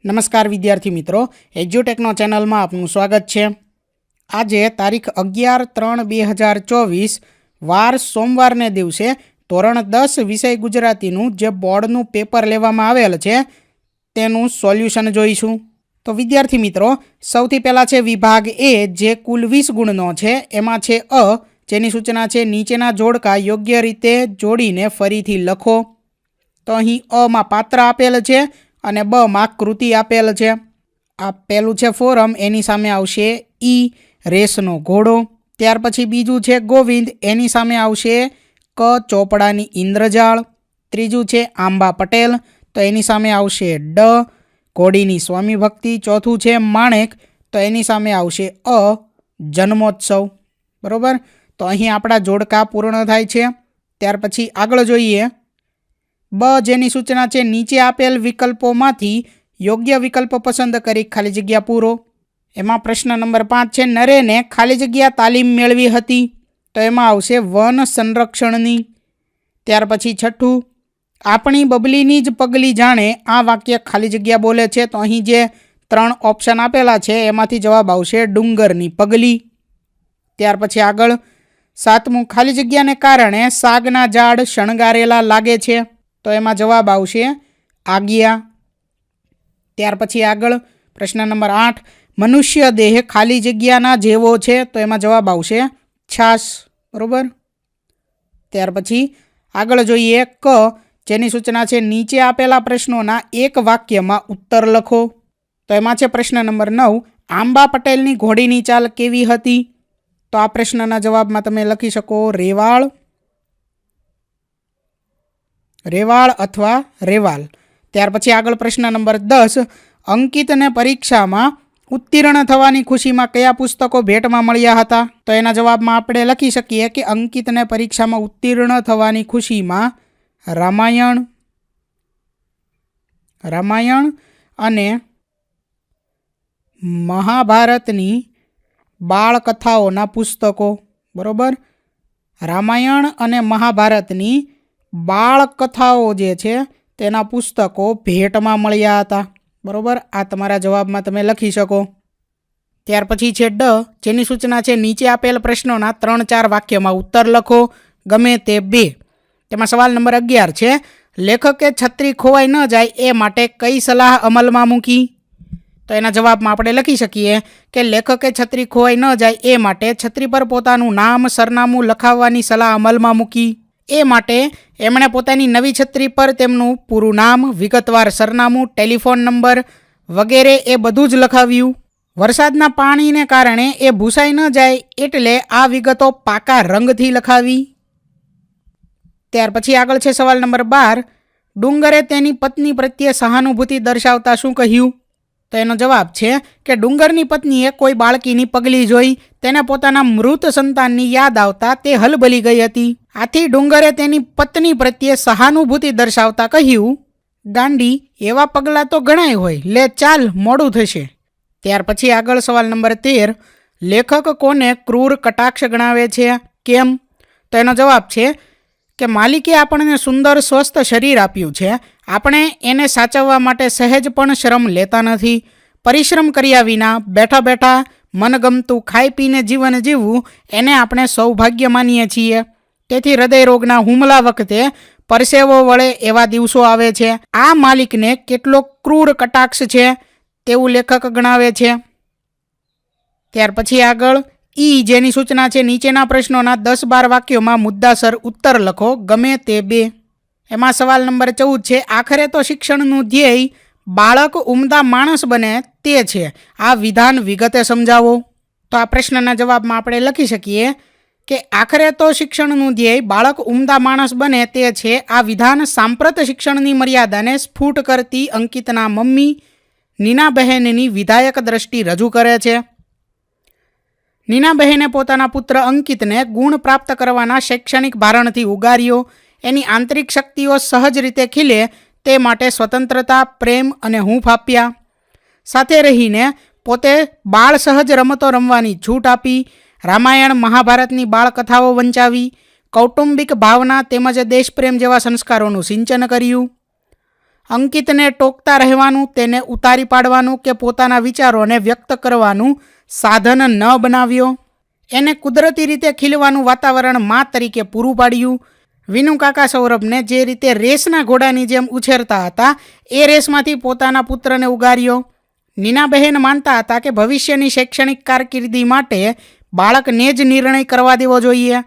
નમસ્કાર વિદ્યાર્થી મિત્રો, એજ્યુટેકનો ચેનલમાં આપનું સ્વાગત છે। આજે તારીખ 11/3/2024 વાર સોમવારને દિવસે ધોરણ 10 વિષય ગુજરાતીનું જે બોર્ડનું પેપર લેવામાં આવેલ છે તેનું સોલ્યુશન જોઈશું। તો વિદ્યાર્થી મિત્રો, સૌથી પહેલાં છે વિભાગ એ, જે કુલ 20 ગુણનો છે। એમાં છે અ, જેની સૂચના છે નીચેના જોડકા યોગ્ય રીતે જોડીને ફરીથી લખો। તો અહીં અમાં પાત્ર આપેલ છે અને બ માં કૃતિ આપેલ છે। આ પહેલું છે ફોરમ, એની સામે આવશે ઈ રેસનો ઘોડો। ત્યાર પછી બીજું છે ગોવિંદ, એની સામે આવશે ક ચોપડાની ઇન્દ્રજાળ। ત્રીજું છે આંબા પટેલ, તો એની સામે આવશે ડ ઘોડીની સ્વામી ભક્તિ। ચોથું છે માણેક, તો એની સામે આવશે અ જન્મોત્સવ। બરોબર, તો અહીં આપણા જોડકા પૂર્ણ થાય છે। ત્યાર પછી આગળ જોઈએ બ, જેની સૂચના છે નીચે આપેલ વિકલ્પોમાંથી યોગ્ય વિકલ્પ પસંદ કરી ખાલી જગ્યા પૂરો। એમાં પ્રશ્ન નંબર 5 છે નરેને ખાલી જગ્યા તાલીમ મેળવી હતી, તો એમાં આવશે વન સંરક્ષણની। ત્યાર પછી છઠ્ઠું, આપણી બબલીની જ પગલી જાણે, આ વાક્ય ખાલી જગ્યા બોલે છે, તો અહીં જે 3 ઓપ્શન આપેલા છે એમાંથી જવાબ આવશે ડુંગરની પગલી। ત્યાર પછી આગળ 7મું, ખાલી જગ્યાને કારણે સાગના ઝાડ શણગારેલા લાગે છે, તો એમાં જવાબ આવશે આજ્ઞા। ત્યાર પછી આગળ પ્રશ્ન નંબર 8, મનુષ્ય દેહ ખાલી જગ્યાના જેવો છે, તો એમાં જવાબ આવશે છાસ। બરોબર, ત્યાર પછી આગળ જોઈએ ક, જેની સૂચના છે નીચે આપેલા પ્રશ્નોના એક વાક્યમાં ઉત્તર લખો। તો એમાં છે પ્રશ્ન નંબર 9, આંબા પટેલની ઘોડીની ચાલ કેવી હતી, તો આ પ્રશ્નના જવાબમાં તમે લખી શકો રેવાળ, રેવાળ અથવા રેવાલ। ત્યાર પછી આગળ પ્રશ્ન નંબર 10, અંકિતને પરીક્ષામાં ઉત્તીર્ણ થવાની ખુશીમાં કયા પુસ્તકો ભેટમાં મળ્યા હતા, તો એના જવાબમાં આપણે લખી શકીએ કે અંકિતને પરીક્ષામાં ઉત્તીર્ણ થવાની ખુશીમાં રામાયણ અને મહાભારતની બાળકથાઓના પુસ્તકો, બરોબર, રામાયણ અને મહાભારતની બાળકથાઓ જે છે તેના પુસ્તકો ભેટમાં મળ્યા હતા। બરોબર, આ તમારા જવાબમાં તમે લખી શકો। ત્યાર પછી છે ડ, જેની સૂચના છે નીચે આપેલ પ્રશ્નોના 3-4 વાક્યમાં ઉત્તર લખો, ગમે તે 2। તેમાં સવાલ નંબર 11 છે લેખકે છત્રી ખોવાઈ ન જાય એ માટે કઈ સલાહ અમલમાં મૂકી, તો એના જવાબમાં આપણે લખી શકીએ કે લેખકે છત્રી ખોવાઈ ન જાય એ માટે છત્રી પર પોતાનું નામ સરનામું લખાવવાની સલાહ અમલમાં મૂકી। એ માટે એમણે પોતાની નવી છત્રી પર તેમનું પૂરું નામ, વિગતવાર સરનામું, ટેલિફોન નંબર વગેરે એ બધું જ લખાવ્યું। વરસાદના પાણીને કારણે એ ભૂસાઈ ન જાય એટલે આ વિગતો પાકા રંગથી લખાવી। ત્યાર પછી આગળ છે સવાલ નંબર 12, ડુંગરે તેની પત્ની પ્રત્યે સહાનુભૂતિ દર્શાવતા શું કહ્યું, તો એનો જવાબ છે કે ડુંગરની પત્નીએ કોઈ બાળકીની પગલી જોઈ, તેને પોતાના મૃત સંતાનની યાદ આવતા તે હલબલી ગઈ હતી, આથી ડુંગરે તેની પત્ની પ્રત્યે સહાનુભૂતિ દર્શાવતા કહ્યું, ગાંડી, એવા પગલાં તો ઘણાય હોય, લે ચાલ મોડું થશે। ત્યાર પછી આગળ સવાલ નંબર 13, લેખક કોને ક્રૂર કટાક્ષ ગણાવે છે, કેમ, તો એનો જવાબ છે કે માલિકે આપણને સુંદર સ્વસ્થ શરીર આપ્યું છે, આપણે એને સાચવવા માટે સહેજ પણ શ્રમ લેતા નથી, પરિશ્રમ કર્યા વિના બેઠા બેઠા મનગમતું ખાઈ પીને જીવન જીવવું એને આપણે સૌભાગ્ય માનીએ છીએ, તેથી હૃદયરોગના હુમલા વખતે પરસેવો વળે એવા દિવસો આવે છે, આ માલિકને કેટલો ક્રૂર કટાક્ષ છે તેવું લેખક ગણાવે છે। ત્યાર પછી આગળ ઈ, જેની સૂચના છે નીચેના પ્રશ્નોના 10-12 વાક્યોમાં મુદ્દાસર ઉત્તર લખો, ગમે તે 2। એમાં સવાલ નંબર 14 છે આખરે તો શિક્ષણનું ધ્યેય બાળક ઉમદા માણસ બને તે છે, આ વિધાન વિગતે સમજાવો, તો આ પ્રશ્નના જવાબમાં આપણે લખી શકીએ કે આખરે તો શિક્ષણનું ધ્યેય બાળક ઉમદા માણસ બને તે છે, આ વિધાન સાંપ્રત શિક્ષણની મર્યાદાને સ્ફુટ કરતી અંકિતના મમ્મી નીનાબહેનની વિધાયક દ્રષ્ટિ રજૂ કરે છે। નીનાબહેને પોતાના પુત્ર અંકિતને ગુણ પ્રાપ્ત કરવાના શૈક્ષણિક ભારણથી ઉગાર્યો, એની આંતરિક શક્તિઓ સહજ રીતે ખીલે તે માટે સ્વતંત્રતા, પ્રેમ અને હૂંફ આપ્યા, સાથે રહીને પોતે બાળ સહજ રમતો રમવાની છૂટ આપી, રામાયણ મહાભારતની બાળકથાઓ વંચાવી, કૌટુંબિક ભાવના તેમજ દેશપ્રેમ જેવા સંસ્કારોનું સિંચન કર્યું। અંકિતને ટોકતા રહેવાનું, તેને ઉતારી પાડવાનું કે પોતાના વિચારોને વ્યક્ત કરવાનું સાધન ન બનાવ્યો. એને કુદરતી રીતે ખીલવાનું વાતાવરણ મા તરીકે પૂરું પાડ્યું. વિનુકાકા સૌરભને જે રીતે રેસના ઘોડાની જેમ ઉછેરતા હતા એ રેસમાંથી પોતાના પુત્રને ઉગાર્યો. નીનાબહેન માનતા હતા કે ભવિષ્યની શૈક્ષણિક કારકિર્દી માટે બાળકને જ નિર્ણય કરવા દેવો જોઈએ.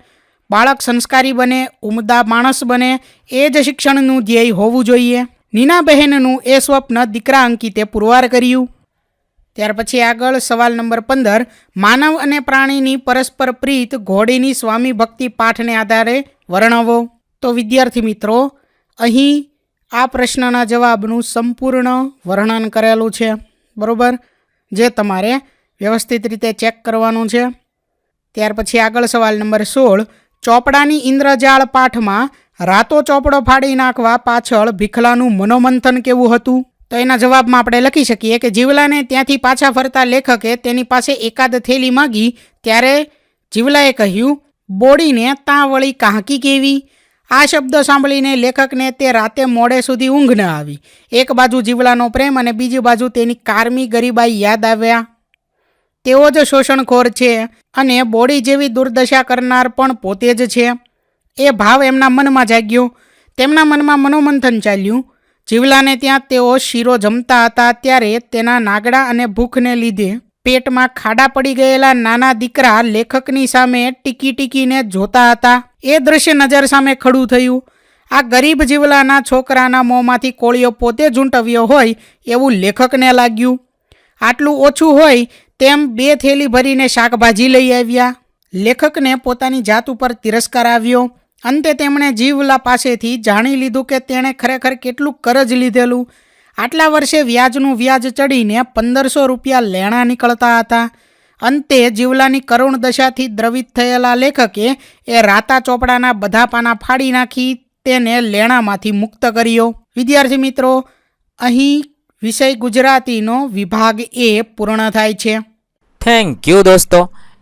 બાળક સંસ્કારી બને, ઉમદા માણસ બને, એ જ શિક્ષણનું ધ્યેય હોવું જોઈએ. નીનાબહેનનું એ સ્વપ્ન દીકરા અંકિતે પુરવાર કર્યું. ત્યાર પછી આગળ સવાલ નંબર 15, માનવ અને પ્રાણીની પરસ્પર પ્રીત ઘોડીની સ્વામી ભક્તિ પાઠને આધારે વર્ણવો. તો વિદ્યાર્થી મિત્રો, અહીં આ પ્રશ્નના જવાબનું સંપૂર્ણ વર્ણન કરેલું છે, બરાબર, જે તમારે વ્યવસ્થિત રીતે ચેક કરવાનું છે. ત્યાર પછી આગળ સવાલ નંબર 16, ચોપડાની ઇન્દ્રજાળ પાઠમાં રાતો ચોપડો ફાડી નાખવા પાછળ ભીખલાનું મનોમંથન કેવું હતું? તો એના જવાબમાં આપણે લખી શકીએ કે જીવલાને ત્યાંથી પાછા ફરતા લેખકે તેની પાસે એકાદ થેલી માગી ત્યારે જીવલાએ કહ્યું, બોડીને ત્યાં વળી કાંકી કેવી? આ શબ્દ સાંભળીને લેખકને તે રાતે મોડે સુધી ઊંઘ ન આવી. એક બાજુ જીવલાનો પ્રેમ અને બીજી બાજુ તેની કારમી ગરીબાઈ યાદ આવ્યા. તેઓ જ શોષણખોર છે અને બોડી જેવી દુર્દશા કરનાર પણ પોતે જ છે. એ ભાવ એમના મનમાં જાગ્યો. તેમના મનમાં મનોમંથન ચાલ્યું. જીવલાને ત્યાં તેઓ શીરો જમતા હતા ત્યારે તેના નાગડા અને ભૂખને લીધે પેટમાં ખાડા પડી ગયેલા નાના દીકરા લેખકની સામે ટીકી ટીકીને જોતા હતા. એ દૃશ્ય નજર સામે ખડું થયું. આ ગરીબ જીવલાના છોકરાના મોંમાંથી કોળિયો પોતે ઝૂંટવ્યો હોય એવું લેખકને લાગ્યું. આટલું ઓછું હોય તેમ 2 થેલી ભરીને શાકભાજી લઈ આવ્યા. લેખકને પોતાની જાત ઉપર તિરસ્કાર આવ્યો. અંતે તેમણે જીવલા પાસેથી જાણી લીધું કે તેણે ખરેખર કેટલું કરજ લીધેલું. આટલા વર્ષે વ્યાજનું વ્યાજ ચડીને 1500 રૂપિયા લેણા નીકળતા હતા. અંતે જીવલાની કરુણ દશાથી દ્રવિત થયેલા લેખકે એ રાતા ચોપડાના બધા પાના ફાડી નાખી તેને લેણામાંથી મુક્ત કર્યો. વિદ્યાર્થી મિત્રો, અહીં વિષય ગુજરાતીનો વિભાગ A પૂર્ણ થાય છે. થેન્ક યુ દોસ્તો.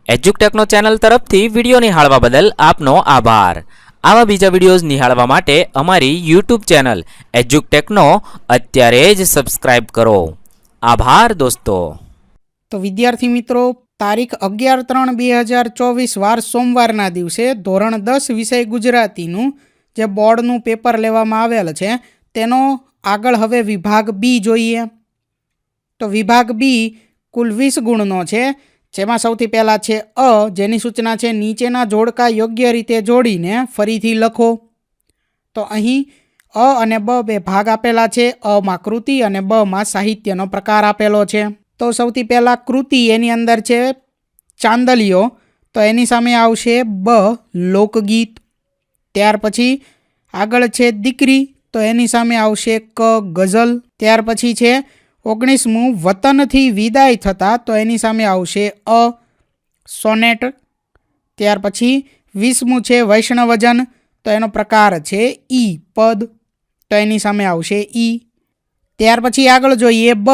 એજ્યુકટેકનો ચેનલ તરફથી વિડીયો નિહાળવા બદલ આપનો આભાર. આવા બીજા વિડીયોઝ નિહાળવા માટે અમારી યુટ્યુબ ચેનલ એજ્યુકટેકનો અત્યારે જ સબસ્ક્રાઇબ કરો. આભાર દોસ્તો. તો વિદ્યાર્થી મિત્રો, તારીખ 11/3/2024 વાર સોમવારના દિવસે ધોરણ 10 વિષય ગુજરાતીનું જે બોર્ડનું પેપર લેવામાં આવેલ છે તેનો આગળ હવે વિભાગ B જોઈએ. તો વિભાગ B કુલ 20 ગુણનો છે, જેમાં સૌથી પહેલાં છે અ, જેની સૂચના છે નીચેના જોડકા યોગ્ય રીતે જોડીને ફરીથી લખો. તો અહીં અ અને બ 2 ભાગ આપેલા છે. અમાં કૃતિ અને બમાં સાહિત્યનો પ્રકાર આપેલો છે. તો સૌથી પહેલાં કૃતિ, એની અંદર છે ચાંદલિયો, તો એની સામે આવશે બ લોકગીત. ત્યાર પછી આગળ છે દીકરી, તો એની સામે આવશે ક ગઝલ. ત્યાર પછી છે 19મું વતનથી વિદાય થતા, તો એની સામે આવશે અ સોનેટ. ત્યાર પછી 20મું છે વૈષ્ણવજન, તો એનો પ્રકાર છે ઈ પદ, તો એની સામે આવશે ઈ. ત્યાર પછી આગળ જોઈએ બ,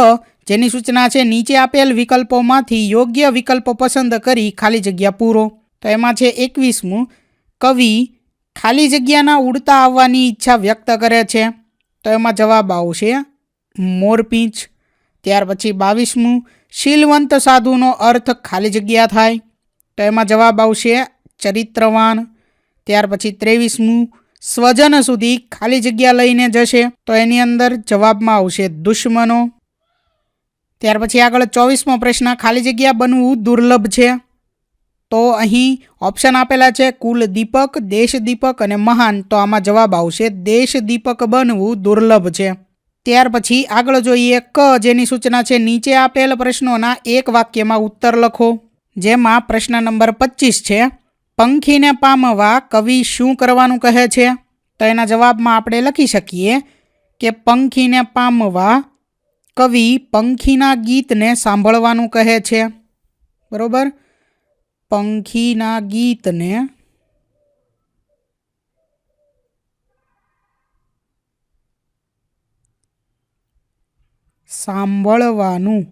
જેની સૂચના છે નીચે આપેલ વિકલ્પોમાંથી યોગ્ય વિકલ્પ પસંદ કરી ખાલી જગ્યા પૂરો. તો એમાં છે 21મું કવિ ખાલી જગ્યાના ઉડતા આવવાની ઈચ્છા વ્યક્ત કરે છે, તો એમાં જવાબ આવશે મોરપીંછ. ત્યાર પછી 22મું શીલવંત સાધુનો અર્થ ખાલી જગ્યા થાય, તો એમાં જવાબ આવશે ચરિત્રવાન. ત્યાર પછી 23મું સ્વજન સુધી ખાલી જગ્યા લઈને જશે, તો એની અંદર જવાબમાં આવશે દુશ્મનો. ત્યાર પછી આગળ 24મો પ્રશ્ન, ખાલી જગ્યા બનવું દુર્લભ છે. તો અહીં ઓપ્શન આપેલા છે કુલ દીપક, દેશ દીપક અને મહાન, તો આમાં જવાબ આવશે દેશ દીપક બનવું દુર્લભ છે. ત્યાર પછી આગળ જોઈએ ક, જેની સૂચના છે નીચે આપેલ પ્રશ્નોના એક વાક્યમાં ઉત્તર લખો. જેમાં પ્રશ્ન નંબર 25 છે, પંખીને પામવા કવિ શું કરવાનું કહે છે? તો એના જવાબમાં આપણે લખી શકીએ કે પંખીને પામવા કવિ પંખીના ગીતને સાંભળવાનું કહે છે. બરોબર, પંખીના ગીતને સાંભળવાનું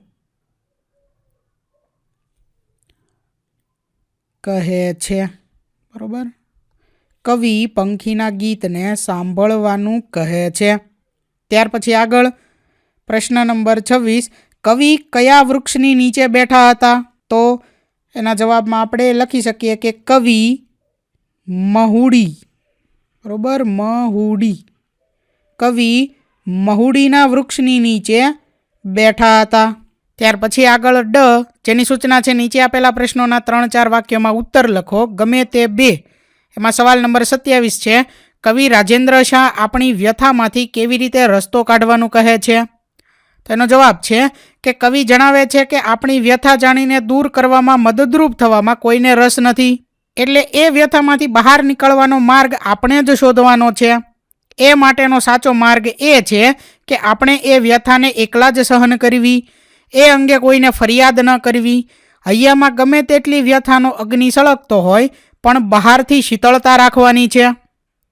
કહે છે. બરોબર, કવિ પંખીના ગીતને સાંભળવાનું કહે છે. ત્યાર પછી આગળ પ્રશ્ન નંબર 26, કવિ કયા વૃક્ષની નીચે બેઠા હતા? તો એના જવાબમાં આપણે લખી શકીએ કે કવિ મહુડી. બરોબર, મહુડી. કવિ મહુડીના વૃક્ષની નીચે બેઠા હતા. ત્યાર પછી આગળ ડ, જેની સૂચના છે નીચે આપેલા પ્રશ્નોના 3-4 વાક્યોમાં ઉત્તર લખો, ગમે તે 2. એમાં સવાલ નંબર 27 છે, કવિ રાજેન્દ્ર શાહ આપણી વ્યથામાંથી કેવી રીતે રસ્તો કાઢવાનું કહે છે? તેનો જવાબ છે કે કવિ જણાવે છે કે આપણી વ્યથા જાણીને દૂર કરવામાં મદદરૂપ થવામાં કોઈને રસ નથી, એટલે એ વ્યથામાંથી બહાર નીકળવાનો માર્ગ આપણે જ શોધવાનો છે. એ માટેનો સાચો માર્ગ એ છે કે આપણે એ વ્યથાને એકલા જ સહન કરવી, એ અંગે કોઈને ફરિયાદ ન કરવી. હૈયામાં ગમે તેટલી વ્યથાનો અગ્નિ સળગતો હોય પણ બહારથી શીતળતા રાખવાની છે.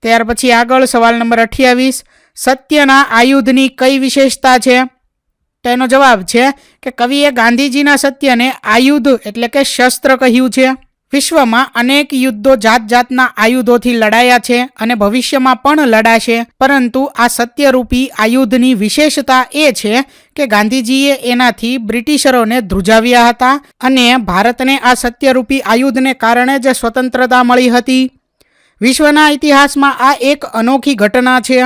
ત્યાર પછી આગળ સવાલ નંબર 28, સત્યના આયુધની કઈ વિશેષતા છે? તેનો જવાબ છે કે કવિએ ગાંધીજીના સત્યને આયુધ એટલે કે શસ્ત્ર કહ્યું છે. વિશ્વમાં અનેક યુદ્ધો જાત જાતના આયુધોથી લડાયા છે અને ભવિષ્યમાં પણ લડાશે, પરંતુ આ સત્યરૂપી આયુધની વિશેષતા એ છે કે ગાંધીજીએ એનાથી બ્રિટિશરોને ધ્રુજાવ્યા હતા અને ભારતને આ સત્યરૂપી આયુધને કારણે જ સ્વતંત્રતા મળી હતી. વિશ્વના ઇતિહાસમાં આ એક અનોખી ઘટના છે.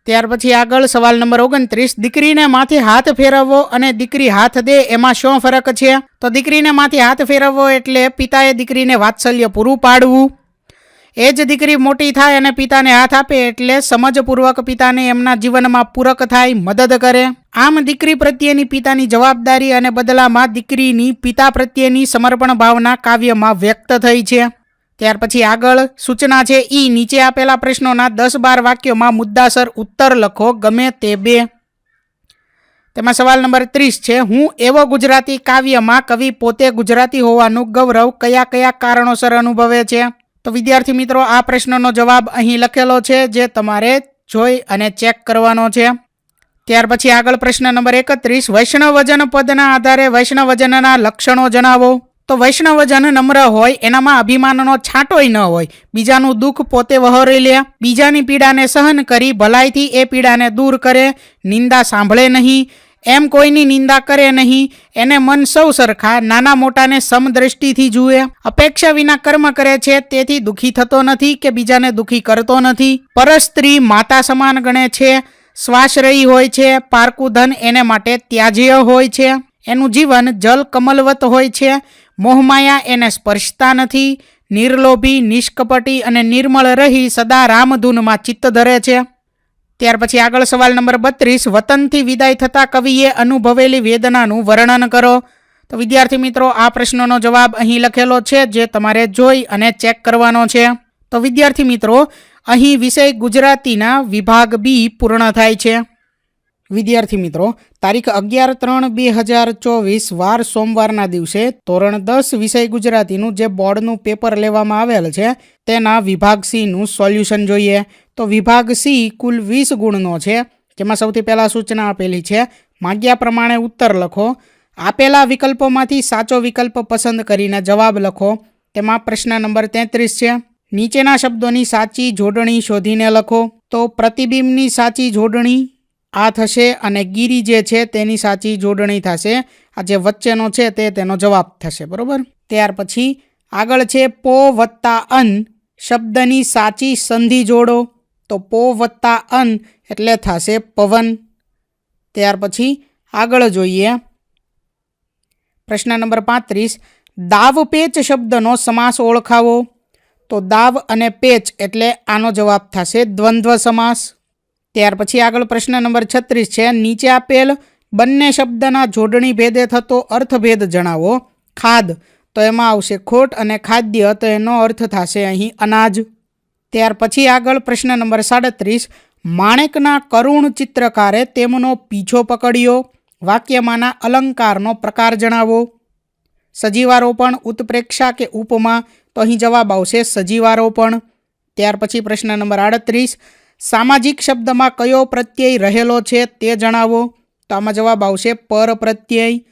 ત્યાર પછી આગળ સવાલ નંબર 29, દીકરીને માથે હાથ ફેરવવો અને દીકરી હાથ દે એમાં શું ફરક છે? તો દીકરીને માથે હાથ ફેરવવો એટલે પિતાએ દીકરીને વાત્સલ્ય પૂરું પાડવું. એ જ દીકરી મોટી થાય અને પિતાને હાથ આપે એટલે સમજપૂર્વક પિતાને એમના જીવનમાં પૂરક થાય, મદદ કરે. આમ દીકરી પ્રત્યેની પિતાની જવાબદારી અને બદલામાં દીકરીની પિતા પ્રત્યેની સમર્પણ ભાવના કાવ્યમાં વ્યક્ત થઈ છે. ત્યાર પછી આગળ સૂચના છે ઈ, નીચે આપેલા પ્રશ્નોના 10-12 વાક્યોમાં મુદ્દાસર ઉત્તર લખો, ગમે તે 2. તેમાં સવાલ નંબર 30 છે, હું એવો ગુજરાતી કાવ્યમાં કવિ પોતે ગુજરાતી હોવાનું ગૌરવ કયા કયા કારણોસર અનુભવે છે? તો વિદ્યાર્થી મિત્રો, આ પ્રશ્નનો જવાબ અહીં લખેલો છે, જે તમારે જોઈ અને ચેક કરવાનો છે. ત્યાર પછી આગળ પ્રશ્ન નંબર 31, વૈષ્ણવજન પદના આધારે વૈષ્ણવજનના લક્ષણો જણાવો. તો વૈષ્ણવજન નમ્ર હોય, એનામાં અભિમાનનો છાંટોય ન હોય, બીજાનું દુઃખ પોતે વહોરી લે, બીજાની પીડાને સહન કરી ભલાઈથી એ પીડાને દૂર કરે, નિંદા સાંભળે નહીં, એમ કોઈની નિંદા કરે નહીં, એને મન સૌ સરખા, નાના મોટાને સમદ્રષ્ટિથી જુએ, અપેક્ષા વિના કર્મ કરે છે, તેથી દુઃખી થતો નથી કે બીજાને દુઃખી કરતો નથી, પરસ્ત્રી માતા સમાન ગણે છે, શ્વાસરહી હોય છે, પારકું ધન એને માટે ત્યાજ્ય હોય છે, એનું જીવન જલ કમલવત હોય છે, મોહમાયા એને સ્પર્શતા નથી, નિર્લોભી, નિષ્કપટી અને નિર્મળ રહી સદા રામધૂનમાં ચિત્ત ધરે છે. ત્યાર પછી આગળ સવાલ નંબર 32, વતનથી વિદાય થતા કવિએ અનુભવેલી વેદનાનું વર્ણન કરો. તો વિદ્યાર્થી મિત્રો, આ પ્રશ્નનો જવાબ અહીં લખેલો છે, જે તમારે જોઈ અને ચેક કરવાનો છે. તો વિદ્યાર્થી મિત્રો, અહીં વિષય ગુજરાતીના વિભાગ બી પૂર્ણ થાય છે. વિદ્યાર્થી મિત્રો, તારીખ 11/3/2024 વાર સોમવારના દિવસે ધોરણ 10 વિષય ગુજરાતીનું જે બોર્ડનું પેપર લેવામાં આવેલ છે તેના વિભાગ સીનું સોલ્યુશન જોઈએ. તો વિભાગ સી કુલ 20 ગુણનો છે, જેમાં સૌથી પહેલાં સૂચના આપેલી છે, માગ્યા પ્રમાણે ઉત્તર લખો, આપેલા વિકલ્પોમાંથી સાચો વિકલ્પ પસંદ કરીને જવાબ લખો. તેમાં પ્રશ્ન નંબર 33 છે, નીચેના શબ્દોની સાચી જોડણી શોધીને લખો. તો પ્રતિબિંબની સાચી જોડણી આ થશે અને ગીરી જે છે તેની સાચી જોડણી થશે. આ જે વચ્ચેનો છે તે તેનો જવાબ થશે. બરોબર. ત્યાર પછી આગળ છે પો વત્તા અન શબ્દની સાચી સંધિ જોડો. તો પો વત્તા અન એટલે થશે પવન. ત્યાર પછી આગળ જોઈએ પ્રશ્ન નંબર 35, દાવ પેચ શબ્દનો સમાસ ઓળખાવો. તો દાવ અને પેચ એટલે આનો જવાબ થશે દ્વંદ્વ સમાસ. ત્યાર પછી આગળ પ્રશ્ન નંબર 36 છે, નીચે આપેલ બંને શબ્દના જોડણી ભેદે થતો અર્થભેદ જણાવો. ખાદ તો એમાં આવશે ખોટ અને ખાદ્ય તો એનો અર્થ થશે અહીં અનાજ. ત્યાર પછી આગળ પ્રશ્ન નંબર 37, માણેકના કરુણ ચિત્રકારે તેમનો પીછો પકડ્યો. વાક્યમાંના અલંકારનો પ્રકાર જણાવો. સજીવારોપણ, ઉત્પ્રેક્ષા કે ઉપમા તો અહીં જવાબ આવશે સજીવારોપણ. ત્યાર પછી પ્રશ્ન નંબર 38, સામાજિક શબ્દમાં કયો પ્રત્યય રહેલો છે તે જણાવો. તો આમાં જવાબ આવશે પર પ્રત્યય.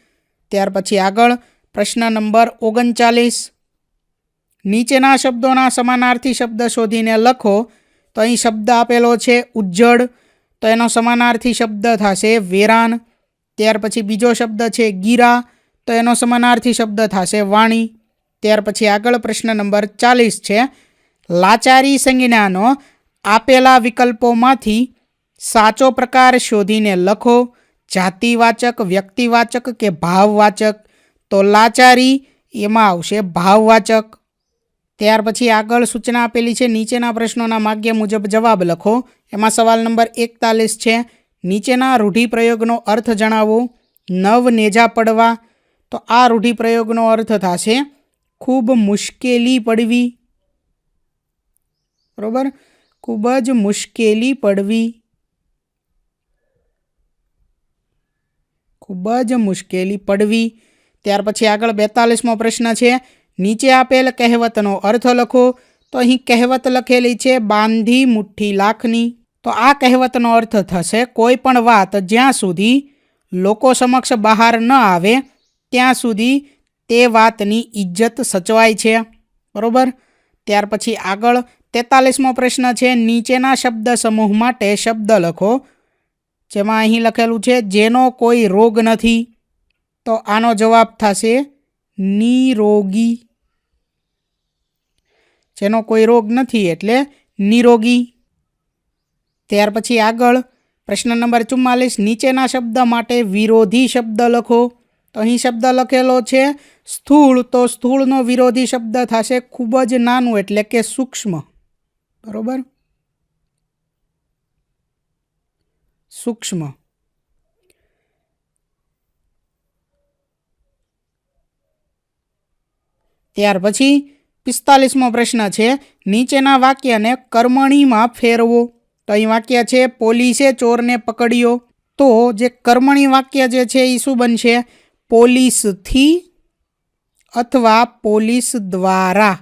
ત્યાર પછી આગળ પ્રશ્ન નંબર 39, નીચેના શબ્દોના સમાનાર્થી શબ્દ શોધીને લખો. તો અહીં શબ્દ આપેલો છે ઉજ્જડ, તો એનો સમાનાર્થી શબ્દ થશે વેરાન. ત્યાર પછી બીજો શબ્દ છે ગીરા, તો એનો સમાનાર્થી શબ્દ થશે વાણી. ત્યાર પછી આગળ પ્રશ્ન નંબર 40 છે, લાચારી સંજ્ઞાનો આપેલા વિકલ્પોમાંથી સાચો પ્રકાર શોધીને લખો. જાતિવાચક, વ્યક્તિવાચક કે ભાવવાચક? તો લાચારી એમાં આવશે ભાવવાચક. ત્યાર પછી આગળ સૂચના આપેલી છે, નીચેના પ્રશ્નોના માગ્ય મુજબ જવાબ લખો. એમાં સવાલ નંબર 41 છે, નીચેના રૂઢિપ્રયોગનો અર્થ જણાવો. નવ નેજા પડવા, તો આ રૂઢિપ્રયોગનો અર્થ થશે ખૂબ મુશ્કેલી પડવી. બરોબર, ખૂબ જ મુશ્કેલી પડવી, ખૂબ જ મુશ્કેલી પડવી. ત્યાર પછી આગળ 42મો પ્રશ્ન છે, નીચે આપેલ કહેવતનો અર્થ લખો. તો અહીં કહેવત લખેલી છે બાંધી મુઠ્ઠી લાખની. તો આ કહેવતનો અર્થ થશે કોઈ પણ વાત જ્યાં સુધી લોકો સમક્ષ બહાર ન આવે ત્યાં સુધી તે વાતની ઇજ્જત સચવાય છે. બરોબર. ત્યાર પછી આગળ 43મો પ્રશ્ન છે, નીચેના શબ્દ સમૂહ માટે શબ્દ લખો. જેમાં અહીં લખેલું છે જેનો કોઈ રોગ નથી, તો આનો જવાબ થશે નિરોગી. જેનો કોઈ રોગ નથી એટલે નિરોગી. ત્યાર પછી આગળ પ્રશ્ન નંબર 44, નીચેના શબ્દ માટે વિરોધી શબ્દ લખો. તો અહીં શબ્દ લખેલો છે સ્થૂળ, તો સ્થૂળનો વિરોધી શબ્દ થશે ખૂબ જ નાનું એટલે કે સૂક્ષ્મ. બરોબર, સૂક્ષ્મ. ત્યાર પછી 45મો પ્રશ્ન છે, નીચેના વાક્યને કર્મણીમાં ફેરવો. તો અહીં વાક્ય છે પોલીસે ચોરને પકડ્યો. તો જે કર્મણી વાક્ય જે છે એ શું બનશે? પોલીસથી અથવા પોલીસ દ્વારા.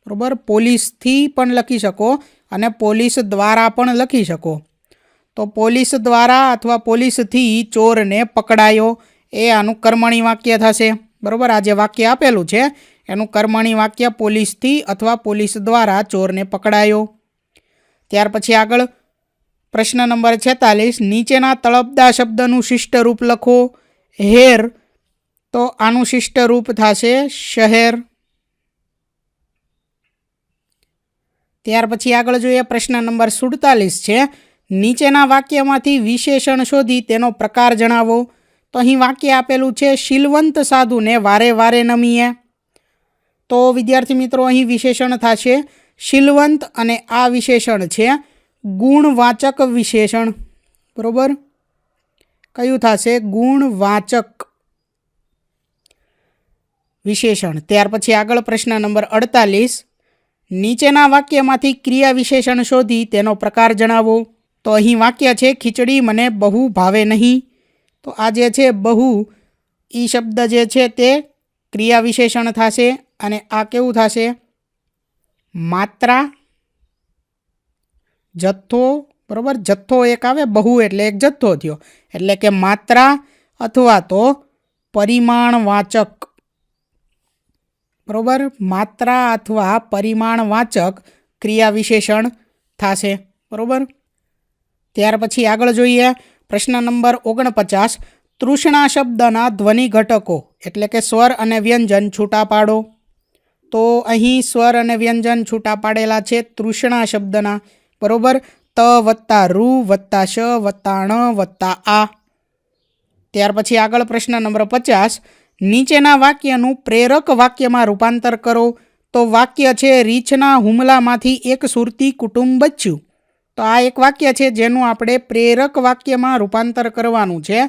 બરોબર, પોલીસથી પણ લખી શકો અને પોલીસ દ્વારા પણ લખી શકો. તો પોલીસ દ્વારા અથવા પોલીસથી ચોરને પકડાયો એ આનું કર્મણી વાક્ય થશે. બરોબર, આ જે વાક્ય આપેલું છે એનું કર્મણી વાક્ય પોલીસથી અથવા પોલીસ દ્વારા ચોરને પકડાયો. ત્યાર પછી આગળ પ્રશ્ન નંબર 46, નીચેના તળપદા શબ્દનું શિષ્ટ રૂપ લખો. હેર, તો આનું શિષ્ટ રૂપ થશે શહેર. ત્યાર પછી આગળ જોઈએ પ્રશ્ન નંબર 47 છે, નીચેના વાક્યમાંથી વિશેષણ શોધી તેનો પ્રકાર જણાવો. તો અહીં વાક્ય આપેલું છે શીલવંત સાધુને વારે વારે નમીએ. તો વિદ્યાર્થી મિત્રો અહીં વિશેષણ થશે શીલવંત અને આ વિશેષણ છે ગુણવાચક વિશેષણ. બરોબર, કયું થશે? ગુણવાચક વિશેષણ. ત્યાર પછી આગળ પ્રશ્ન નંબર 48, નીચેના વાક્યમાંથી ક્રિયા વિશેષણ શોધી તેનો પ્રકાર જણાવો. તો અહીં વાક્ય છે ખીચડી મને બહુ ભાવે નહીં. તો આ જે છે બહુ એ શબ્દ જે છે તે ક્રિયા વિશેષણ થશે અને આ કેવું થશે? માત્રા, જથ્થો. બરોબર, જથ્થો એક આવે, બહુ એટલે એક જથ્થો થયો એટલે કે માત્રા અથવા તો પરિમાણવાચક. બરોબર, માત્રા અથવા પરિમાણવાચક ક્રિયા વિશેષણ થશે. બરોબર. ત્યાર પછી આગળ જોઈએ પ્રશ્ન નંબર 49, તૃષ્ણા શબ્દના ધ્વનિ ઘટકો એટલે કે સ્વર અને વ્યંજન છૂટા પાડો. તો અહીં સ્વર અને વ્યંજન છૂટા પાડેલા છે તૃષ્ણા શબ્દના. બરોબર, ત વત્તા રૂ વત્તા શ વત્તા ણ વત્તા આ. ત્યાર પછી આગળ પ્રશ્ન નંબર 50, નીચેના વાક્યનું પ્રેરક વાક્યમાં રૂપાંતર કરો. તો વાક્ય છે રીંછના હુમલામાંથી એક સુરતી કુટુંબ બચ્યું. તો આ એક વાક્ય છે જેનું આપણે પ્રેરક વાક્યમાં રૂપાંતર કરવાનું છે.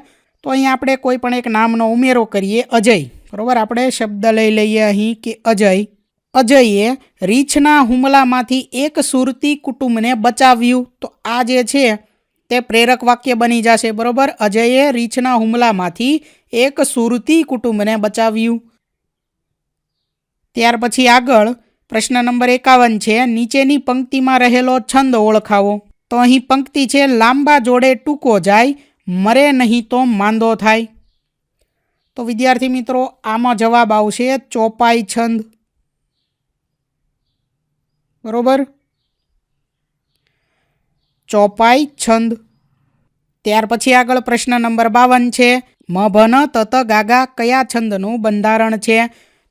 તો અહીં આપણે કોઈ પણ એક નામનો ઉમેરો કરીએ, અજય. બરોબર, આપણે શબ્દ લઈ લઈએ અહીં કે અજય. અજયે રીંછના હુમલામાંથી એક સુરતી કુટુંબને બચાવ્યું. તો આ જે છે તે પ્રેરક વાક્ય બની જશે. બરોબર, અજયે રીંછના હુમલામાંથી એક સુરતી કુટુંબને બચાવ્યું. ત્યાર પછી આગળ પ્રશ્ન નંબર 51 છે, નીચેની પંક્તિમાં રહેલો છંદ ઓળખાવો. તો અહીં પંક્તિ છે લાંબા જોડે ટૂંકો જાય, મરે નહીં તો માંદો થાય. તો વિદ્યાર્થી મિત્રો આમાં જવાબ આવશે ચોપાઈ છંદ. બરોબર, ચોપાઈ છંદ. ત્યાર પછી આગળ પ્રશ્ન નંબર 52 છે. મ ભન તત ગાગા કયા છંદનું બંધારણ છે?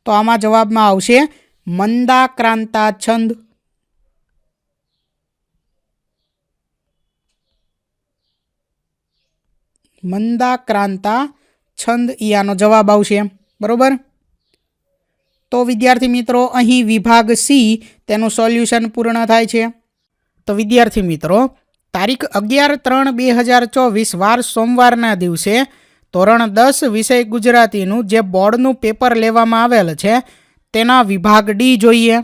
તો આમાં જવાબમાં આવશે મંદાક્રાંતા છંદ. મંદાક્રાંતા છંદ ઈ આનો જવાબ આવશે. બરોબર. તો વિદ્યાર્થી મિત્રો અહીં વિભાગ સી તેનું સોલ્યુશન પૂર્ણ થાય છે. તો વિદ્યાર્થી મિત્રો તારીખ 11/3/2024 વાર સોમવારના દિવસે ધોરણ 10 વિષય ગુજરાતીનું જે બોર્ડનું પેપર લેવામાં આવેલ છે તેના વિભાગ ડી જોઈએ.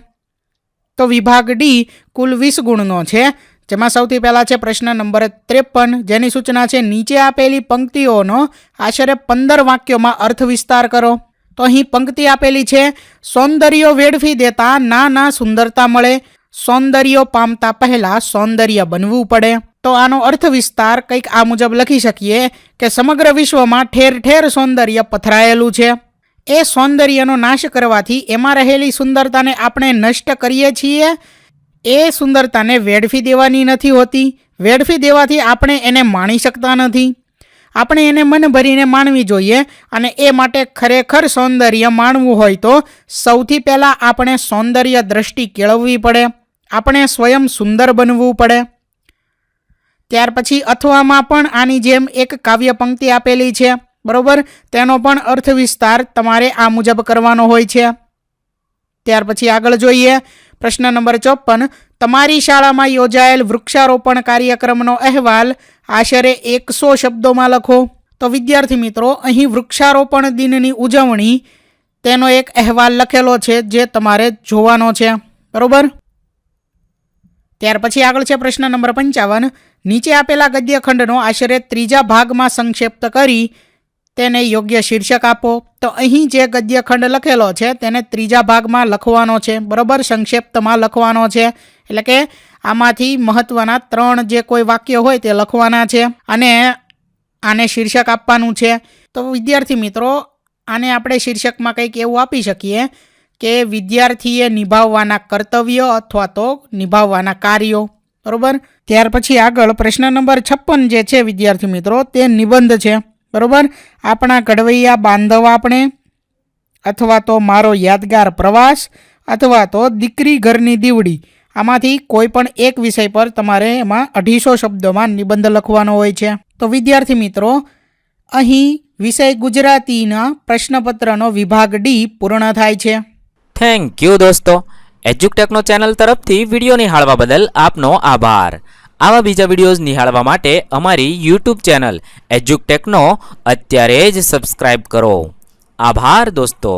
તો વિભાગ ડી કુલ 20 ગુણનો છે, જેમાં સૌથી પહેલાં છે પ્રશ્ન નંબર 53, જેની સૂચના છે નીચે આપેલી પંક્તિઓનો આશરે 15 વાક્યોમાં અર્થ વિસ્તાર કરો. તો અહીં પંક્તિ આપેલી છે, સૌંદર્ય વેડફી દેતા ના સુંદરતા મળે, સૌંદર્ય પામતા પહેલાં સૌંદર્ય બનવું પડે. તો આનો અર્થ વિસ્તાર કંઈક આ મુજબ લખી શકીએ કે સમગ્ર વિશ્વમાં ઠેર ઠેર સૌંદર્ય પથરાયેલું છે. એ સૌંદર્યનો નાશ કરવાથી એમાં રહેલી સુંદરતાને આપણે નષ્ટ કરીએ છીએ. એ સુંદરતાને વેડફી દેવાની નથી હોતી. વેડફી દેવાથી આપણે એને માણી શકતા નથી. આપણે એને મન ભરીને માણવી જોઈએ. અને એ માટે ખરેખર સૌંદર્ય માણવું હોય તો સૌથી પહેલાં આપણે સૌંદર્ય દ્રષ્ટિ કેળવવી પડે. આપણે સ્વયં સુંદર બનવું પડે. ત્યાર પછી અથવામાં પણ આની જેમ એક કાવ્ય પંક્તિ આપેલી છે. બરોબર. તેનો પણ અર્થ વિસ્તાર તમારે આ મુજબ કરવાનો હોય છે. ત્યાર પછી આગળ જોઈએ પ્રશ્ન નંબર 54, તમારી શાળામાં યોજાયેલ વૃક્ષારોપણ કાર્યક્રમનો અહેવાલ આશરે 100 શબ્દોમાં લખો. તો વિદ્યાર્થી મિત્રો અહીં વૃક્ષારોપણ દિનની ઉજવણી તેનો એક અહેવાલ લખેલો છે જે તમારે જોવાનો છે. બરોબર. ત્યાર પછી આગળ છે પ્રશ્ન નંબર 55, નીચે આપેલા ગદ્યખંડનો આશરે 3જા ભાગમાં સંક્ષેપ્ત કરી તેને યોગ્ય શીર્ષક આપો. તો અહીં જે ગદ્યખંડ લખેલો છે તેને 3જા ભાગમાં લખવાનો છે. બરોબર. સંક્ષિપ્તમાં લખવાનો છે. એટલે કે આમાંથી મહત્વના 3 જે કોઈ વાક્ય હોય તે લખવાના છે અને આને શીર્ષક આપવાનું છે. તો વિદ્યાર્થી મિત્રો આને આપણે શીર્ષકમાં કંઈક એવું આપી શકીએ કે વિદ્યાર્થીએ નિભાવવાના કર્તવ્ય અથવા તો નિભાવવાના કાર્યો. બરોબર. ત્યાર પછી આગળ પ્રશ્ન નંબર 56 જે છે વિદ્યાર્થી મિત્રો તે નિબંધ છે. બરોબર. આપણા ઘડવૈયા બાંધવ આપણે, અથવા તો મારો યાદગાર પ્રવાસ, અથવા તો દીકરી ઘરની દીવડી, આમાંથી કોઈ પણ એક વિષય પર તમારે એમાં 250 શબ્દોમાં નિબંધ લખવાનો હોય છે. તો વિદ્યાર્થી મિત્રો અહીં વિષય ગુજરાતીના પ્રશ્નપત્રનો વિભાગ ડી પૂર્ણ થાય છે. થેન્ક યુ દોસ્તો. એજ્યુકટેકનો ચેનલ તરફથી વિડીયો નિહાળવા બદલ આપનો આભાર. આવા બીજા વિડીયોઝ નિહાળવા માટે અમારી યુટ્યુબ ચેનલ એજ્યુકટેકનો અત્યારે જ સબસ્ક્રાઇબ કરો. આભાર દોસ્તો.